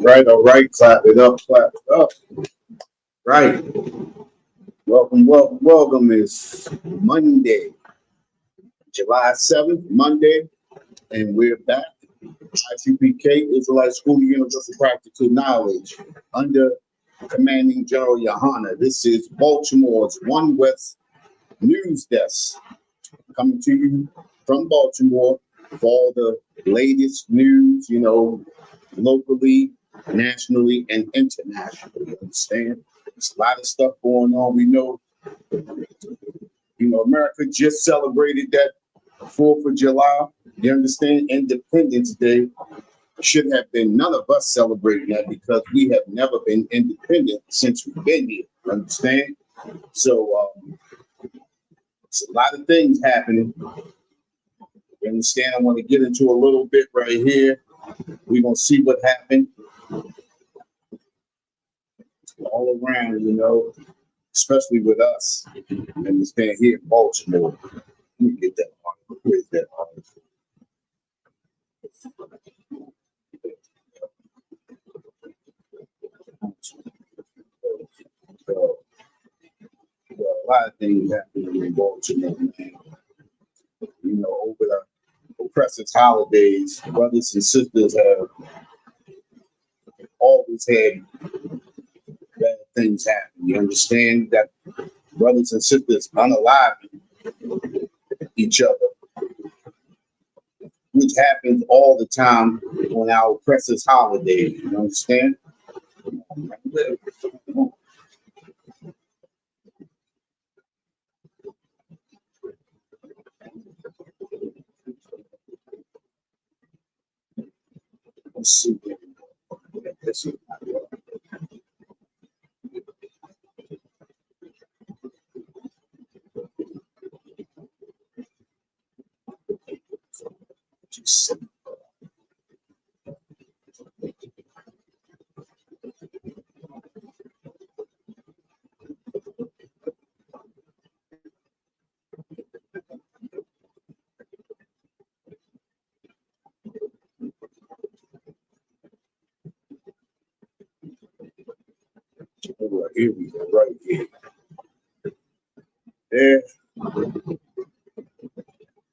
All right, clap it up, clap it up. Right. Welcome. It's Monday, July 7th, Monday, and we're back. ICPK, Israelite School of Universal Practical Knowledge, under Commanding General Yohana. This is Baltimore's One West News Desk, coming to you from Baltimore for all the latest news, locally, nationally, and internationally. You understand? There's a lot of stuff going on. We know, America just celebrated that 4th of July. You understand? Independence Day should have been none of us celebrating that because we have never been independent since we've been here. Understand? So, it's a lot of things happening. You understand? I want to get into a little bit right here. We're going to see what happened all around, especially with us. You understand? Here in Baltimore. Let me get that article. Where's that article? So, a lot of things happening in Baltimore, man. Over the oppressive holidays, brothers and sisters have always had bad things happen. You understand that brothers and sisters unaliving each other, which happens all the time on our oppressive holidays. You understand? Let's see. This is here we go, right here. There.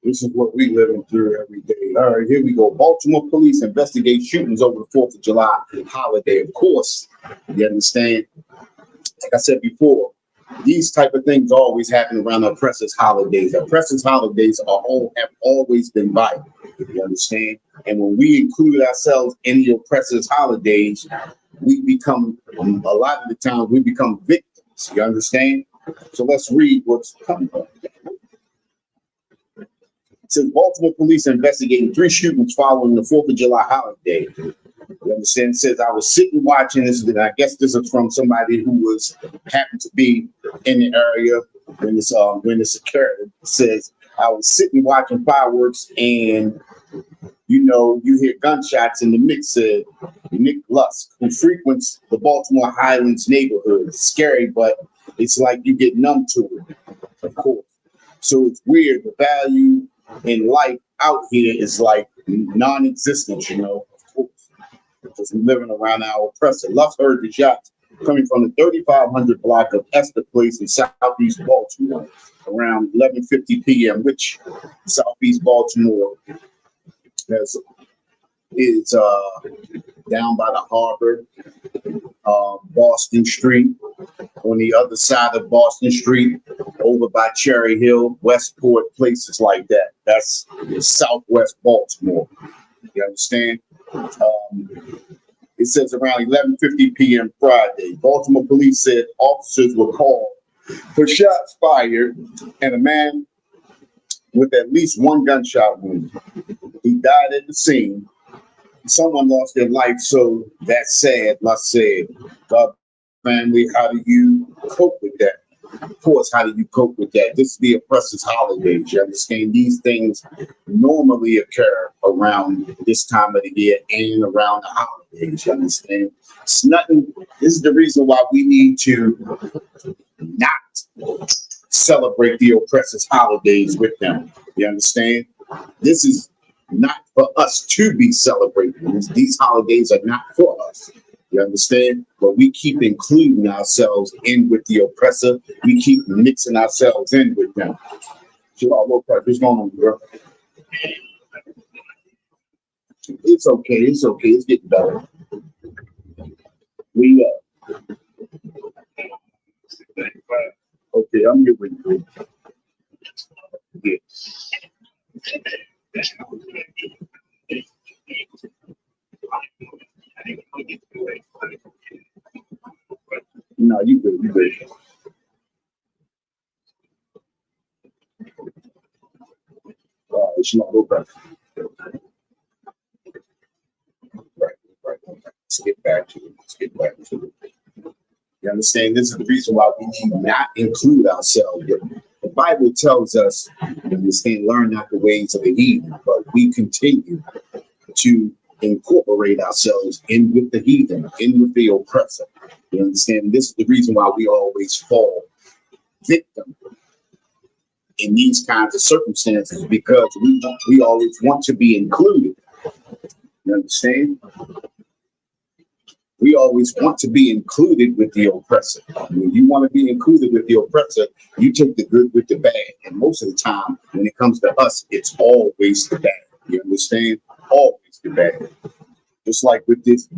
This is what we living through every day. All right, here we go. Baltimore police investigate shootings over the 4th of July holiday. Of course, you understand. Like I said before, these type of things always happen around oppressive holidays. Oppressive holidays have always been violent. You understand? And when we include ourselves in the oppressive holidays, we become, a lot of the time, we become victims. You understand? So let's read what's coming up. It says Baltimore police are investigating 3 shootings following the 4th of July holiday. You understand? It says, I was sitting watching this, and I guess this is from somebody who happened to be in the area when this occurred. It says, I was sitting watching fireworks, and you hear gunshots, and the mix said Nick Lusk, who frequents the Baltimore Highlands neighborhood. It's scary, but it's like you get numb to it, of course. So it's weird. The value in life out here is like non-existent, of course, because we're living around our oppressor. Lusk heard the shots coming from the 3500 block of Esther Place in Southeast Baltimore around 11:50 p.m., which Southeast Baltimore is down by the harbor, Boston Street, on the other side of Boston Street, over by Cherry Hill, Westport, places like that. That's Southwest Baltimore. You understand? It says around 11:50 p.m. Friday, Baltimore police said officers were called for shots fired and a man with at least one gunshot wound. He died at the scene. Someone lost their life, so that's sad. Lusk said, God, family, how do you cope with that? Of course, how do you cope with that? This is the oppressive holidays. You understand? These things normally occur around this time of the year and around the holidays. You understand? It's nothing. This is the reason why we need to not celebrate the oppressive holidays with them. You understand? This is not for us to be celebrating. These holidays are not for us. You understand? But we keep including ourselves in with the oppressor. We keep mixing ourselves in with them. Chill out, low price. What's going on, bro? It's okay. It's okay. It's getting better. We okay. I'm here with you. Yeah. No, you good. You good. It's not over. Right, right. Let's get back to it. Let's get back to it. You understand? This is the reason why we need not include ourselves. The Bible tells us, you understand, learn not the ways of the heathen, but we continue to incorporate ourselves in with the heathen, in with the oppressor. You understand? This is the reason why we always fall victim in these kinds of circumstances, because we always want to be included. You understand? We always want to be included with the oppressor. When you want to be included with the oppressor, you take the good with the bad. And most of the time, when it comes to us, it's always the bad. You understand? Always the bad. Just like with this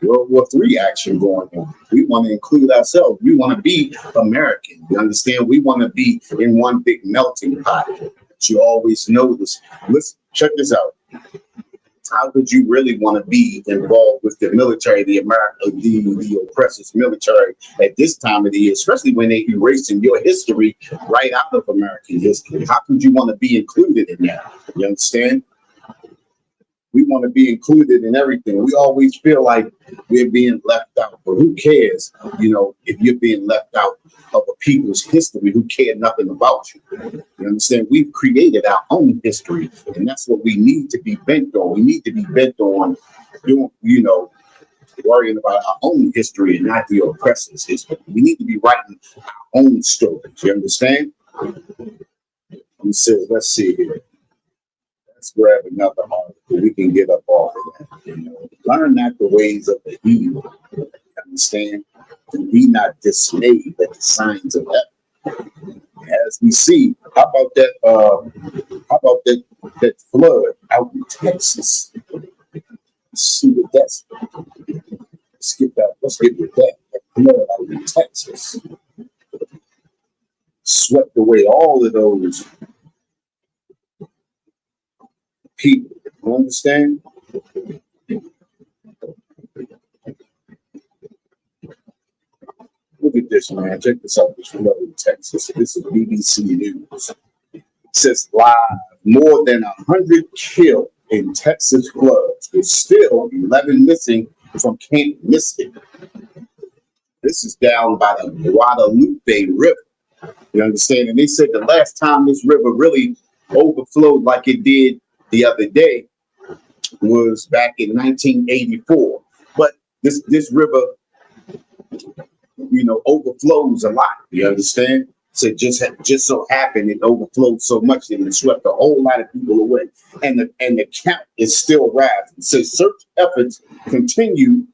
World War III action going on. We want to include ourselves. We want to be American. You understand? We want to be in one big melting pot. But you always know this. Listen, check this out. How could you really want to be involved with the military, the oppressor's military at this time of the year, especially when they're erasing your history right out of American history? How could you want to be included in that? You understand? We want to be included in everything. We always feel like we're being left out, but who cares? You know, if you're being left out of a people's history who care nothing about you. You understand? We've created our own history, and that's what we need to be bent on. We need to be bent on doing, worrying about our own history and not the oppressor's history. We need to be writing our own stories. You understand? Let's see here. Let's grab another article. We can get up off of that. Learn not the ways of the evil. Understand? And be not dismayed at the signs of heaven. As we see, how about that flood out in Texas? Let's see what that's. Let's get with that. That flood out in Texas swept away all of those people. You understand? Look at this, man. Check this out. This flood in Texas. This is BBC News. It says live, more than 100 killed in Texas floods, with still 11 missing from Camp Mystic. This is down by the Guadalupe River. You understand? And they said the last time this river really overflowed like it did the other day was back in 1984. But this river, overflows a lot. You understand? So just so happened it overflowed so much that it swept a whole lot of people away, and the count is still rising. So search efforts continue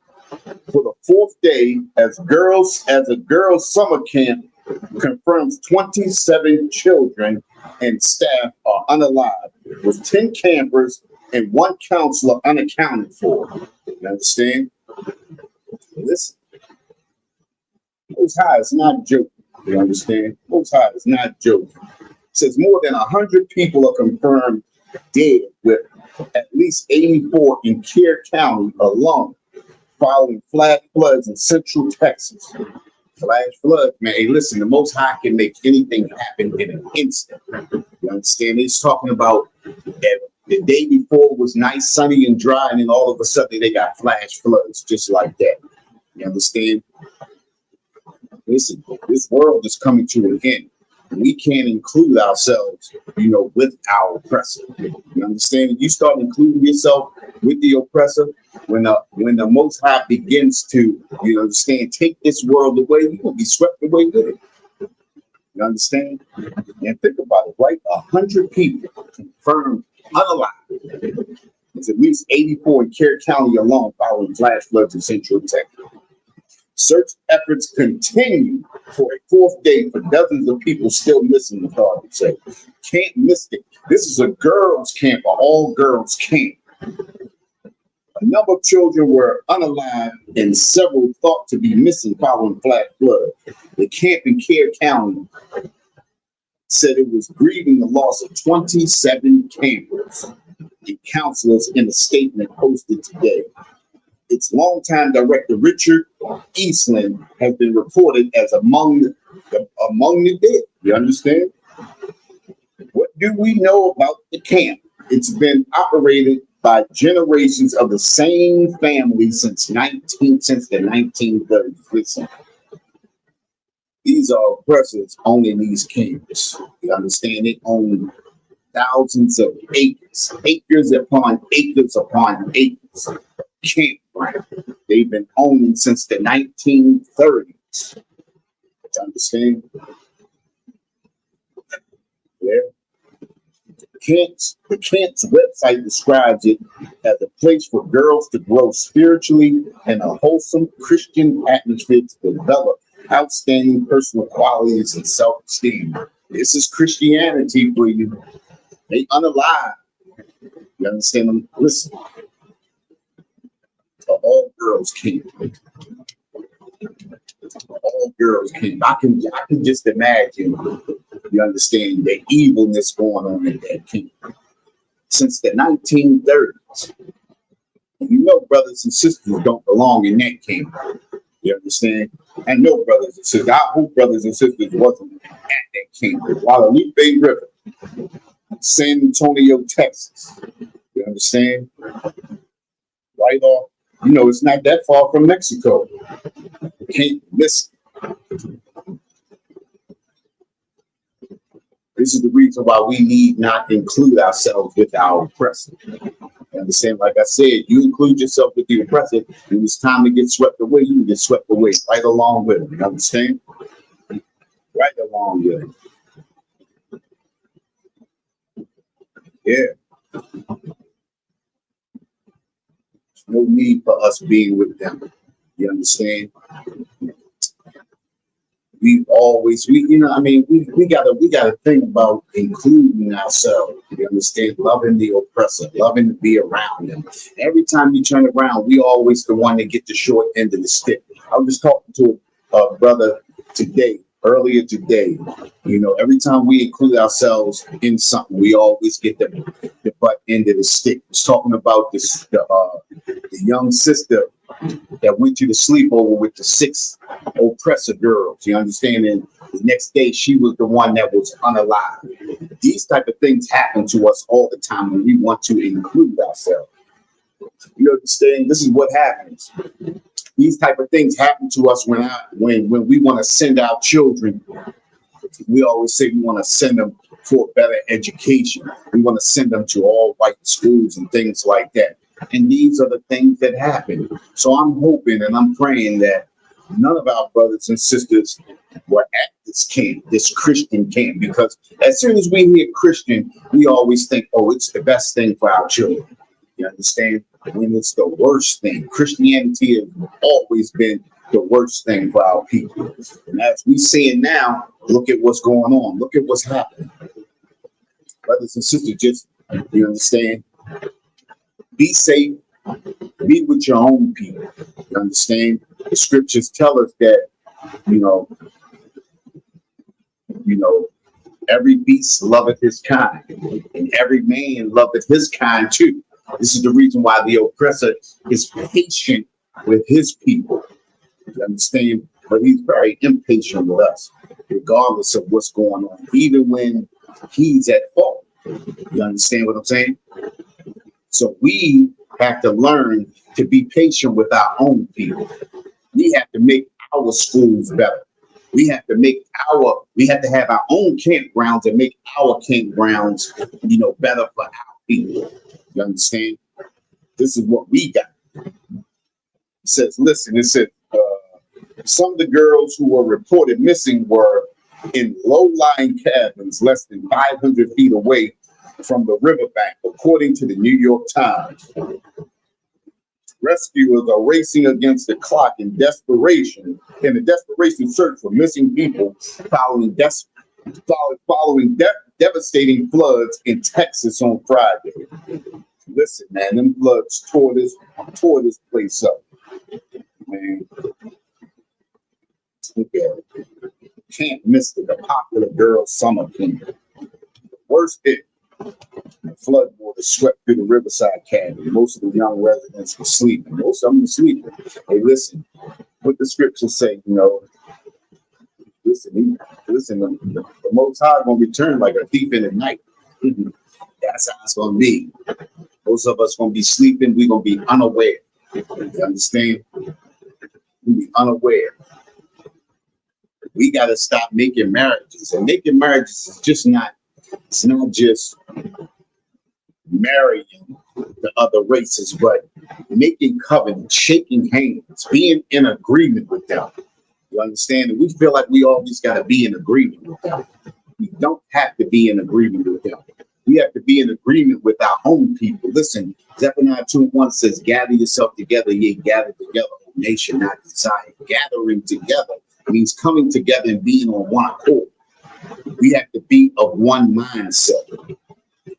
for the fourth day as a girls' summer camp confirms 27 children and staff are unalive, with 10 campers and 1 counselor unaccounted for. You understand? Listen, Most High is not joking. You understand? Most High is not joking. It says more than 100 people are confirmed dead, with at least 84 in Kerr County alone, following flash floods in central Texas. Flash floods, man. Hey, listen, the Most High can make anything happen in an instant. You understand? He's talking about the day before was nice, sunny, and dry, and then all of a sudden they got flash floods just like that. You understand? Listen, this world is coming to an end. We can't include ourselves, with our oppressor. You understand? You start including yourself with the oppressor, when the Most High begins to, take this world away, you're gonna be swept away with it. You understand? And think about it, right? 100 people confirmed unalive. There's at least 84 in Kerr County alone following flash floods in Central Texas. Search efforts continue for a fourth day for dozens of people still missing, the authorities say. Camp Mystic. This is a girls' camp, an all-girls camp. A number of children were unalive and several thought to be missing following flash flood. The camp in Kerr County said it was grieving the loss of 27 campers and counselors in a statement posted today. Its longtime director, Richard Eastland, has been reported as among the dead. You understand? What do we know about the camp? It's been operated by generations of the same family since the 1930s. Listen, these are oppressors owning these camps. You understand? They own thousands of acres, acres upon acres upon acres. Campground. They've been owning since the 1930s. You understand? Yeah. The camp's website describes it as a place for girls to grow spiritually in a wholesome Christian atmosphere to develop outstanding personal qualities and self-esteem. This is Christianity for you. They unalive. You understand them? Listen. All girls camp. All girls camp. I can just imagine, you understand, the evilness going on in that camp. Since the 1930s. You know, brothers and sisters don't belong in that camp. You understand? I know brothers and sisters. I hope brothers and sisters wasn't at that camp. Guadalupe River, San Antonio, Texas. You understand? Right off. You know, it's not that far from Mexico. You can't miss it. This is the reason why we need not include ourselves with our oppressor. You understand? Like I said, you include yourself with the oppressor, and it's time to get swept away, you get swept away right along with him. You understand? Right along with him. Yeah. No need for us being with them. You understand? We gotta think about including ourselves. You understand? Loving the oppressor, loving to be around them. Every time you turn around, we always the one that get the short end of the stick. I was just talking to a brother earlier today. You know, every time we include ourselves in something, we always get the butt end of the stick. I was talking about the young sister that went to the sleepover with the 6 oppressor girls. You understand? And the next day, she was the one that was unalive. These type of things happen to us all the time when we want to include ourselves. You understand? This is what happens. These type of things happen to us when we want to send our children. We always say we want to send them for a better education. We want to send them to all white schools and things like that. And these are the things that happen. So I'm hoping and I'm praying that none of our brothers and sisters were at this camp, this Christian camp, because as soon as we hear Christian, we always think, oh, it's the best thing for our children. You understand? When it's the worst thing. Christianity has always been the worst thing for our people. And as we see it now, look at what's going on. Look at what's happening. Brothers and sisters, just, you understand? Be safe. Be with your own people. You understand? The scriptures tell us that, you know, every beast loveth his kind, and every man loveth his kind too. This is the reason why the oppressor is patient with his people. You understand? But he's very impatient with us, regardless of what's going on, even when he's at fault. You understand what I'm saying? So we have to learn to be patient with our own people. We have to make our schools better. We have to have our own campgrounds and make our campgrounds, better for our people. You understand? This is what we got. It says, some of the girls who were reported missing were in low-lying cabins less than 500 feet away from the riverbank, according to the New York Times. Rescuers are racing against the clock in a desperation search for missing people following devastating floods in Texas on Friday. Listen, man, them floods tore this place up. Man, look at it. Camp Mystic, a popular girls' summer camp. Worst hit. The flood water swept through the Riverside cabin. Most of the young residents were sleeping. Most of them were sleeping. Hey, listen, what the scriptures say, listen, the Most High gonna return like a thief in the night. That's how it's gonna be. Most of us gonna be sleeping. We're gonna be unaware. You understand? We'll be unaware. We gotta stop making marriages. And making marriages is just not, it's not just marrying the other races, but making covenants, shaking hands, being in agreement with them. You understand? And we feel like we always got to be in agreement with them. We don't have to be in agreement with them. We have to be in agreement with our own people. Listen, Zephaniah 2:1 says, gather yourself together, ye gather together, O nation, not desire. Gathering together means coming together and being on one accord. We have to be of one mindset.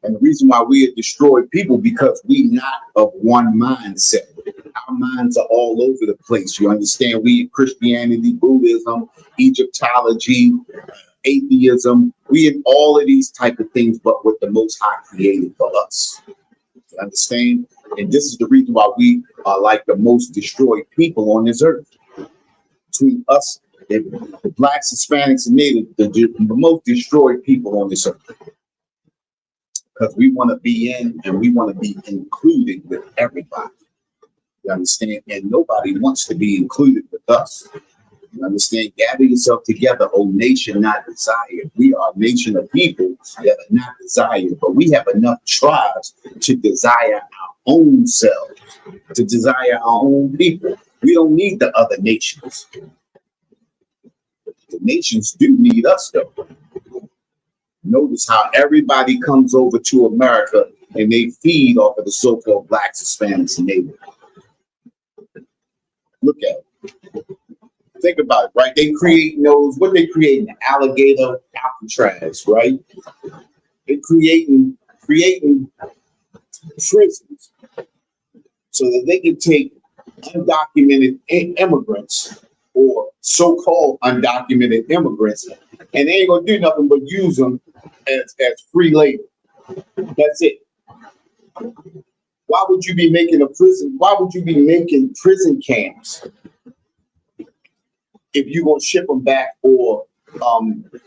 And the reason why we are destroyed people, because we not of one mindset. Our minds are all over the place. You understand? We in Christianity, Buddhism, Egyptology, atheism. We in all of these type of things, but what the Most High created for us. You understand? And this is the reason why we are like the most destroyed people on this earth. Between us, the blacks, Hispanics, and natives, the most destroyed people on this earth. Because we want to be in and we want to be included with everybody. You understand? And nobody wants to be included with us. You understand? Gather yourself together, O nation not desired. We are a nation of people that are not desired, but we have enough tribes to desire our own selves, to desire our own people. We don't need the other nations. The nations do need us, though. Notice how everybody comes over to America and they feed off of the so-called blacks, Hispanics, and natives. Look at it. Think about it, right? They create what they creating? Alligator Alcatraz, right? They're creating prisons so that they can take undocumented immigrants or so-called undocumented immigrants, and they ain't gonna do nothing but use them as free labor. That's it. Why would you be making a prison? Why would you be making prison camps if you're gonna ship them back or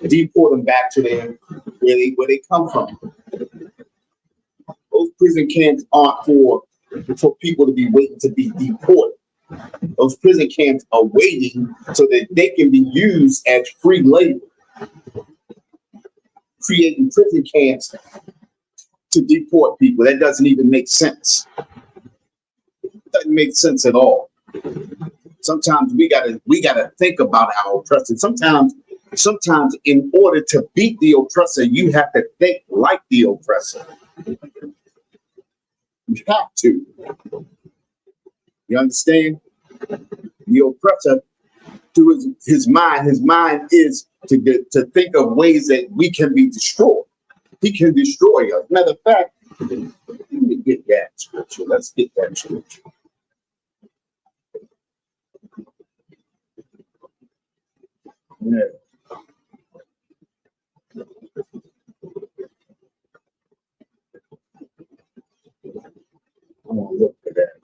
deport them back to where they come from? Those prison camps aren't for people to be waiting to be deported. Those prison camps are waiting so that they can be used as free labor. Creating prison camps to deport people. That doesn't even make sense. It doesn't make sense at all. Sometimes we gotta think about our oppressor. Sometimes in order to beat the oppressor, you have to think like the oppressor. You have to. You understand? The oppressor, to his mind is to think of ways that we can be destroyed. He can destroy us. Matter of fact, let me get that scripture. Let's get that scripture. Yeah. I'm gonna look for that.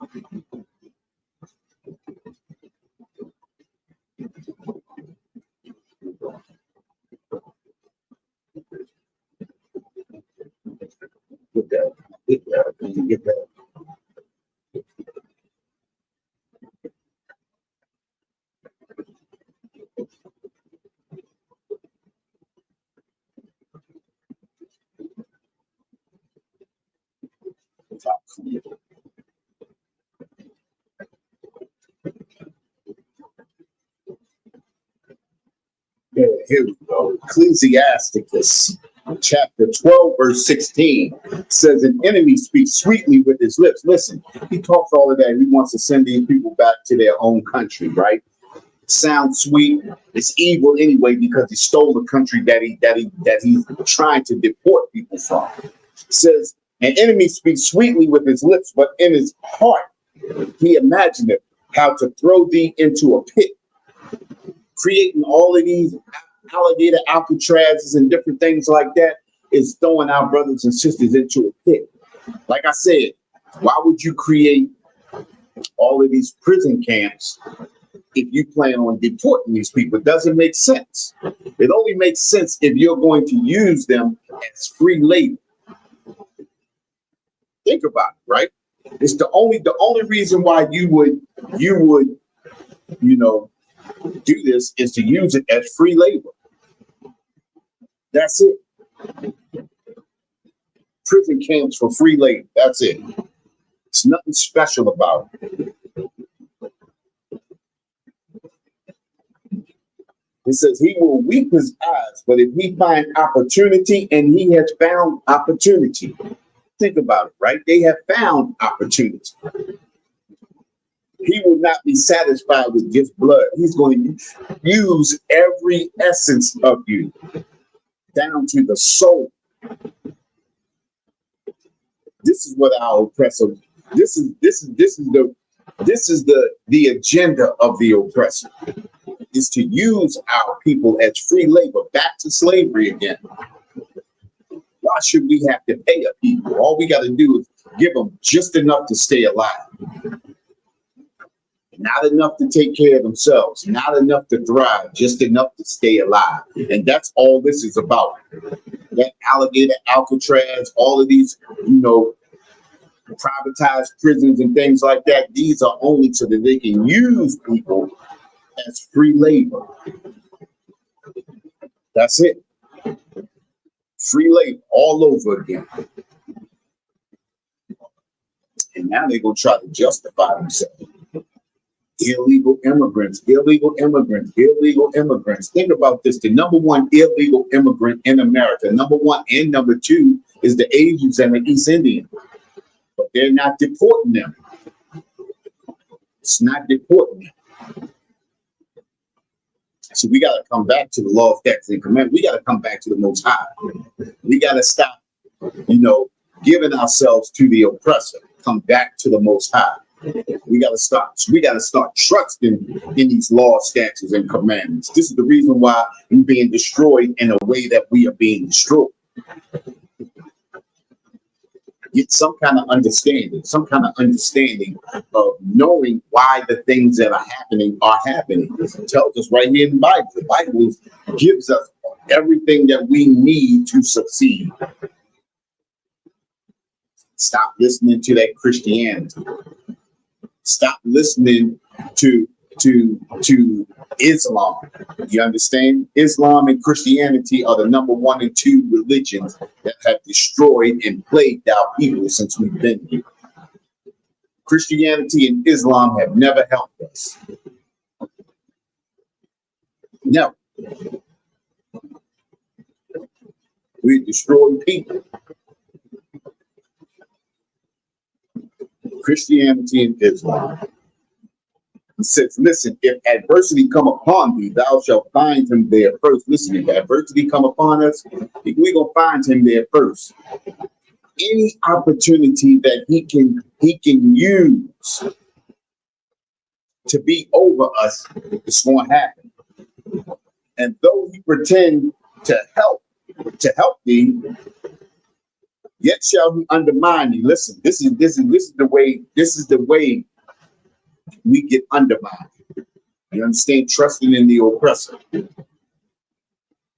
Get that. Get that. Yeah, here we go. Ecclesiasticus. chapter 12, verse 16 says, an enemy speaks sweetly with his lips. Listen, he talks all of that. He wants to send these people back to their own country, right? Sounds sweet. It's evil anyway because he stole the country that he's trying to deport people from. It says, an enemy speaks sweetly with his lips, but in his heart he imagined how to throw thee into a pit, creating all of these alligator Alcatrazes and different things like that is throwing our brothers and sisters into a pit. Like I said, why would you create all of these prison camps if you plan on deporting these people? It doesn't make sense. It only makes sense if you're going to use them as free labor. Think about it, right? It's the only reason why you would do this is to use it as free labor. That's it. Prison camps for free labor. That's it. It's nothing special about it. It says he will weep his eyes, but if he find opportunity, and he has found opportunity. Think about it, right? They have found opportunity. He will not be satisfied with just blood. He's going to use every essence of you down to the soul. This is what our oppressor. This is the agenda of the oppressor, is to use our people as free labor, back to slavery again. Why should we have to pay a people? All we got to do is give them just enough to stay alive. Not enough to take care of themselves, not enough to thrive, just enough to stay alive. And that's all this is about. That alligator Alcatraz, all of these, privatized prisons and things like that, these are only so that they can use people as free labor. That's it. Free labor all over again. And now they're going to try to justify themselves. Illegal immigrants, illegal immigrants, illegal immigrants. Think about this. The number one illegal immigrant in America, number one and number two, is the Asians and the East Indians. But they're not deporting them. It's not deporting them. So we got to come back to the law of statutes and commandments. We got to come back to the Most High. We got to stop, giving ourselves to the oppressor. Come back to the Most High. We got to start trusting in these laws, statutes, and commandments. This is the reason why we're being destroyed in a way that we are being destroyed. Get some kind of understanding of knowing why the things that are happening. It tells us right here in the Bible. The Bible gives us everything that we need to succeed. Stop listening to that Christianity. Stop listening to Islam. You understand? Islam and Christianity are the number 1 and 2 religions that have destroyed and plagued our people since we've been here. Christianity and Islam have never helped us. No. We destroyed people. Christianity and Islam. It says, listen, if adversity come upon thee, thou shalt find him there first. Listen, if adversity come upon us, we're going to find him there first. Any opportunity that he can use to be over us, it's going to happen. And though he pretend to help thee, yet shall he undermine thee. Listen, this is the way we get undermined. You understand? Trusting in the oppressor.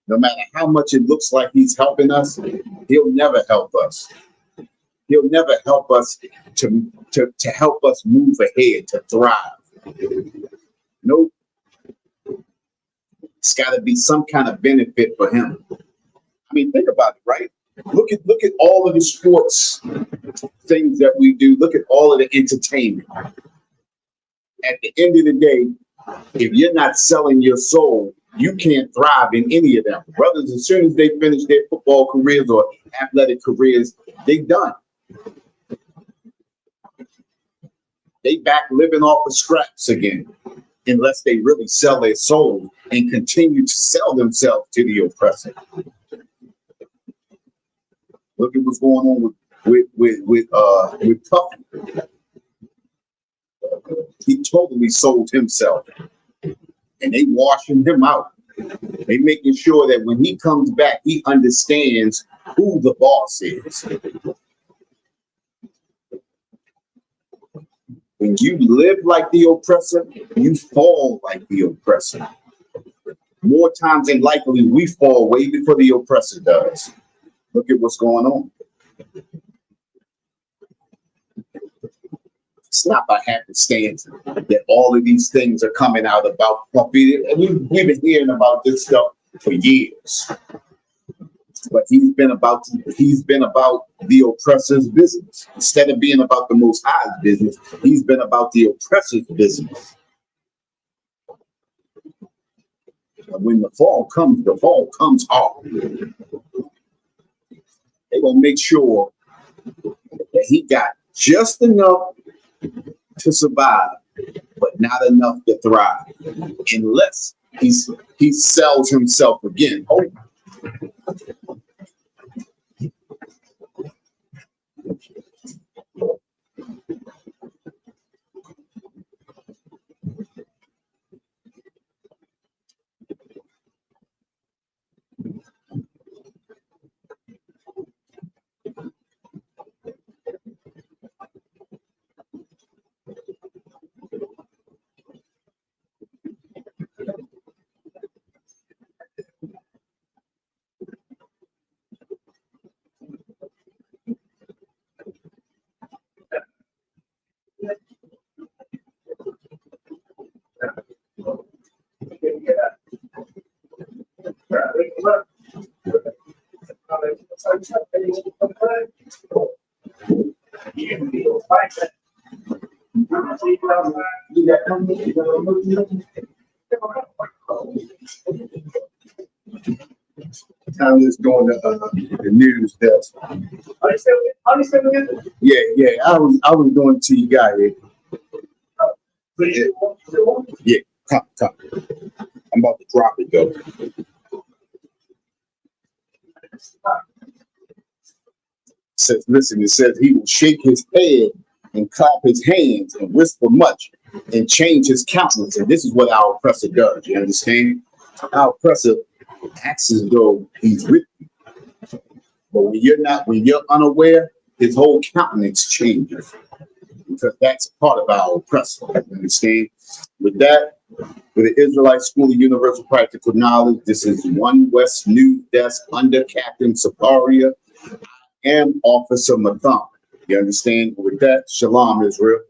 No matter how much it looks like he's helping us, he'll never help us. He'll never help us to help us move ahead, to thrive. Nope. It's got to be some kind of benefit for him. I mean, think about it, right? Look at all of the sports things that we do. Look at all of the entertainment. At the end of the day, if you're not selling your soul, you can't thrive in any of them. Brothers, as soon as they finish their football careers or athletic careers, they done. They back living off of scraps again, unless they really sell their soul and continue to sell themselves to the oppressor. Look at what's going on with Puffy. He totally sold himself, and they washing him out. They making sure that when he comes back, he understands who the boss is. When you live like the oppressor, you fall like the oppressor. More times than likely, we fall way before the oppressor does. Look at what's going on. It's not by happenstance that all of these things are coming out about Puffy. We've been hearing about this stuff for years. But he's been about the oppressor's business. Instead of being about the Most High's business, he's been about the oppressor's business. And when the fall comes hard. They gonna make sure that he got just enough to survive, but not enough to thrive, unless he sells himself again. Oh. Time is going to the news desk. Yeah. I was going to you guys. Yeah, come. I'm about to drop it though. It says he will shake his head and clap his hands and whisper much and change his countenance. And this is what our oppressor does. You understand? Our oppressor acts as though he's with you. But when you're unaware, his whole countenance changes. Because that's part of our oppressor. You understand? With that, for the Israelite School of Universal Practical Knowledge, this is One West News Desk under Captain Safaria and Officer Matham. You understand? With that, Shalom, Israel.